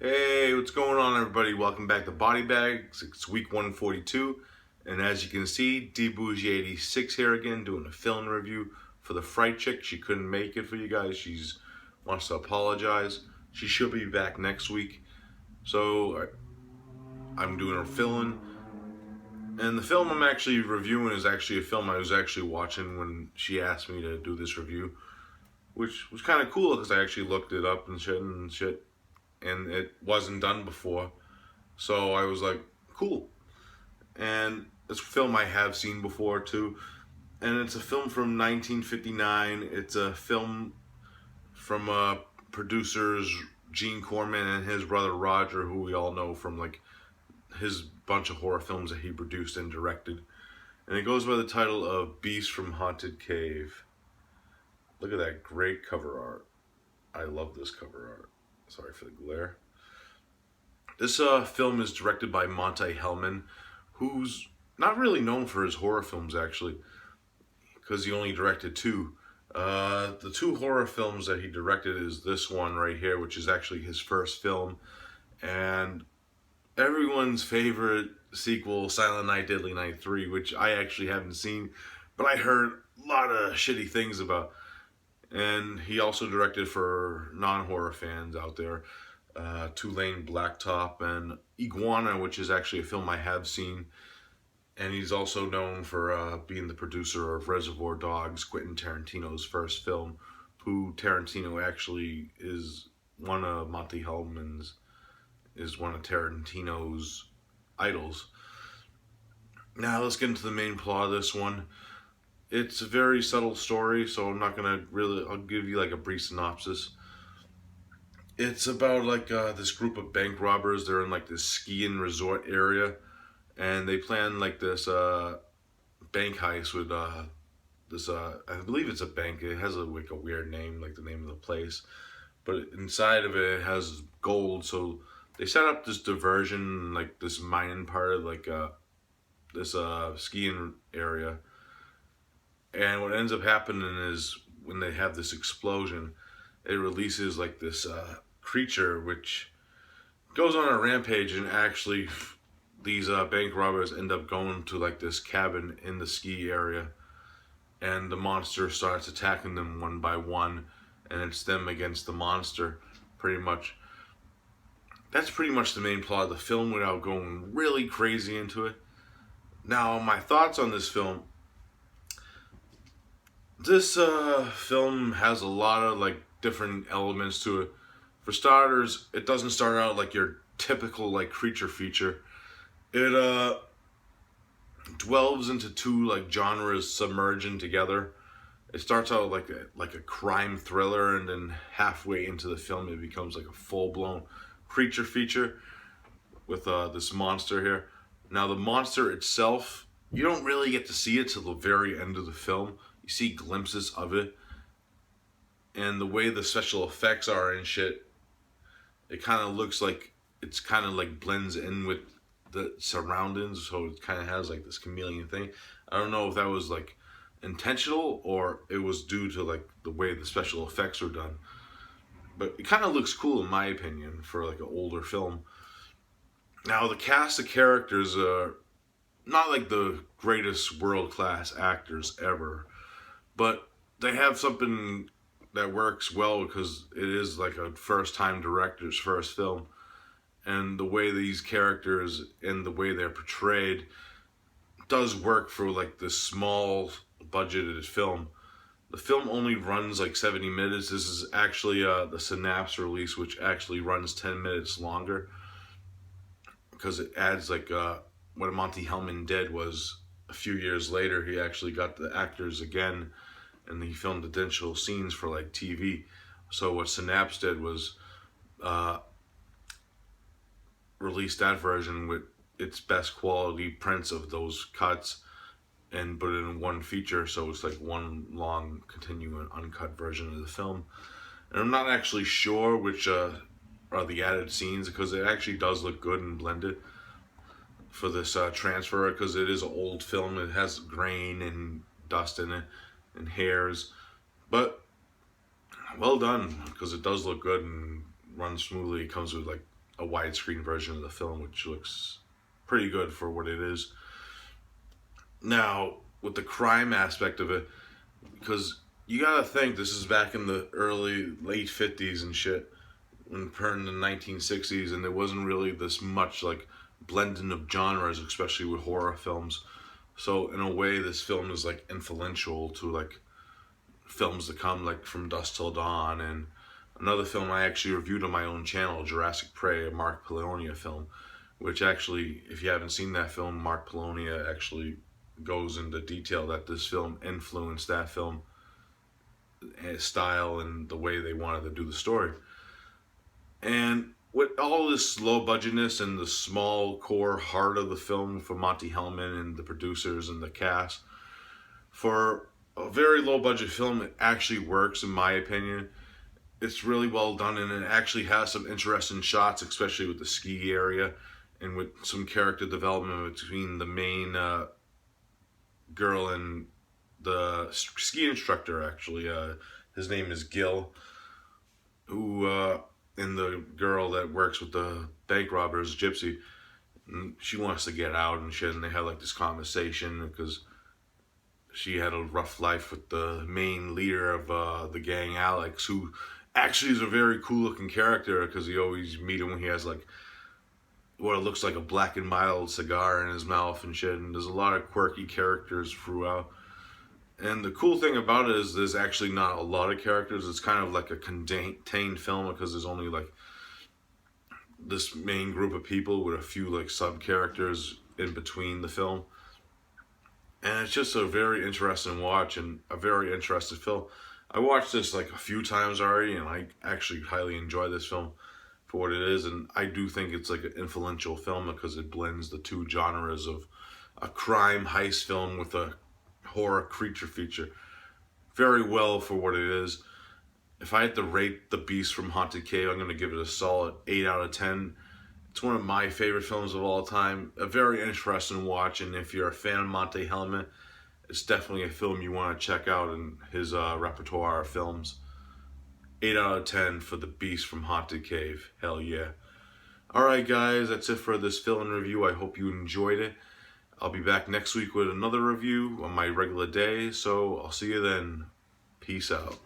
Hey, what's going on, everybody? Welcome back to Body Bags. It's week 142, and as you can see, Bourgie86 here again, doing a film review for the Fright Chick. She couldn't make it for you guys. She's wants to apologize. She should be back next week. So I'm doing her filling, and the film I'm actually reviewing is actually a film I was actually watching when she asked me to do this review, which was kind of cool because I actually looked it up and shit, and it wasn't done before. So I was like, cool. And it's a film I have seen before too. And it's a film from 1959. It's a film from producers Gene Corman and his brother Roger, who we all know from like his bunch of horror films that he produced and directed. And it goes by the title of Beast from Haunted Cave. Look at that great cover art. I love this cover art. Sorry for the glare. This film is directed by Monte Hellman, who's not really known for his horror films actually, because he only directed two. The two horror films that he directed is this one right here, which is actually his first film, and everyone's favorite sequel, Silent Night, Deadly Night 3, which I actually haven't seen, but I heard a lot of shitty things about. And he also directed for non-horror fans out there, Two-Lane Blacktop and Iguana, which is actually a film I have seen. And he's also known for being the producer of Reservoir Dogs, Quentin Tarantino's first film, who Tarantino actually is one of Monte Hellman's, is one of Tarantino's idols. Now let's get into the main plot of this one. It's a very subtle story, so I'm not gonna really, I'll give you like a brief synopsis. It's about like this group of bank robbers. They're in like this skiing resort area, and they plan like this bank heist with this I believe it's a bank. It has like a weird name, like the name of the place, but inside of it has gold. So they set up this diversion, like this mining part of like this skiing area, and what ends up happening is when they have this explosion, it releases like this creature which goes on a rampage, and actually these bank robbers end up going to like this cabin in the ski area, and the monster starts attacking them one by one, and it's them against the monster, pretty much. That's pretty much the main plot of the film without going really crazy into it. Now, my thoughts on this film. This film has a lot of like different elements to it. For starters, it doesn't start out like your typical like creature feature. It delves into two like genres submerging together. It starts out like a crime thriller, and then halfway into the film it becomes like a full blown creature feature with this monster here. Now the monster itself, you don't really get to see it till the very end of the film. You see glimpses of it, and the way the special effects are and shit, it kind of looks like it's kind of like blends in with the surroundings, so it kind of has like this chameleon thing. I don't know if that was like intentional or it was due to like the way the special effects were done, but it kind of looks cool in my opinion for like an older film. Now the cast of characters are not like the greatest world class actors ever, but they have something that works well because it is like a first time director's first film, and the way these characters and the way they're portrayed does work for like this small budgeted film. The film only runs like 70 minutes. This is actually the Synapse release, which actually runs 10 minutes longer, because it adds like what Monte Hellman did was a few years later he actually got the actors again, and he filmed additional scenes for like TV. So what Synapse did was release that version with its best quality prints of those cuts and put it in one feature, so it's like one long continuing uncut version of the film. And I'm not actually sure which are the added scenes, because it actually does look good and blended for this transfer, because it is an old film. It has grain and dust in it and hairs, but well done, because it does look good and runs smoothly. It comes with like a widescreen version of the film, which looks pretty good for what it is. Now, with the crime aspect of it, because you gotta think this is back in the late 50s and shit, and in the 1960s, and there wasn't really this much like blending of genres, especially with horror films. So in a way, this film is like influential to like films that come, like From Dusk Till Dawn, and another film I actually reviewed on my own channel, Jurassic Prey, a Mark Polonia film, which actually, if you haven't seen that film, Mark Polonia actually goes into detail that this film influenced that film style and the way they wanted to do the story. And with all this low budgetness and the small core heart of the film for Monte Hellman and the producers and the cast, for a very low budget film, it actually works in my opinion. It's really well done, and it actually has some interesting shots, especially with the ski area and with some character development between the main girl and the ski instructor. Actually, his name is Gil, who and the girl that works with the bank robbers, Gypsy. And she wants to get out and shit, and they have like this conversation because she had a rough life with the main leader of the gang, Alex, who actually is a very cool looking character because you always meet him when he has like what it looks like a black and mild cigar in his mouth and shit. And there's a lot of quirky characters throughout. And the cool thing about it is there's actually not a lot of characters. It's kind of like a contained film because there's only like this main group of people with a few like sub characters in between the film. And it's just a very interesting watch and a very interesting film. I watched this like a few times already, and I actually highly enjoy this film for what it is. And I do think it's like an influential film because it blends the two genres of a crime heist film with a horror creature feature very well for what it is. If I had to rate The Beast from Haunted Cave, I'm going to give it a solid 8 out of 10. It's one of my favorite films of all time. A very interesting watch, and if you're a fan of Monte Hellman, it's definitely a film you want to check out in his repertoire of films. 8 out of 10 for The Beast from Haunted Cave. Hell yeah. Alright guys, that's it for this film review. I hope you enjoyed it. I'll be back next week with another review on my regular day, so I'll see you then. Peace out.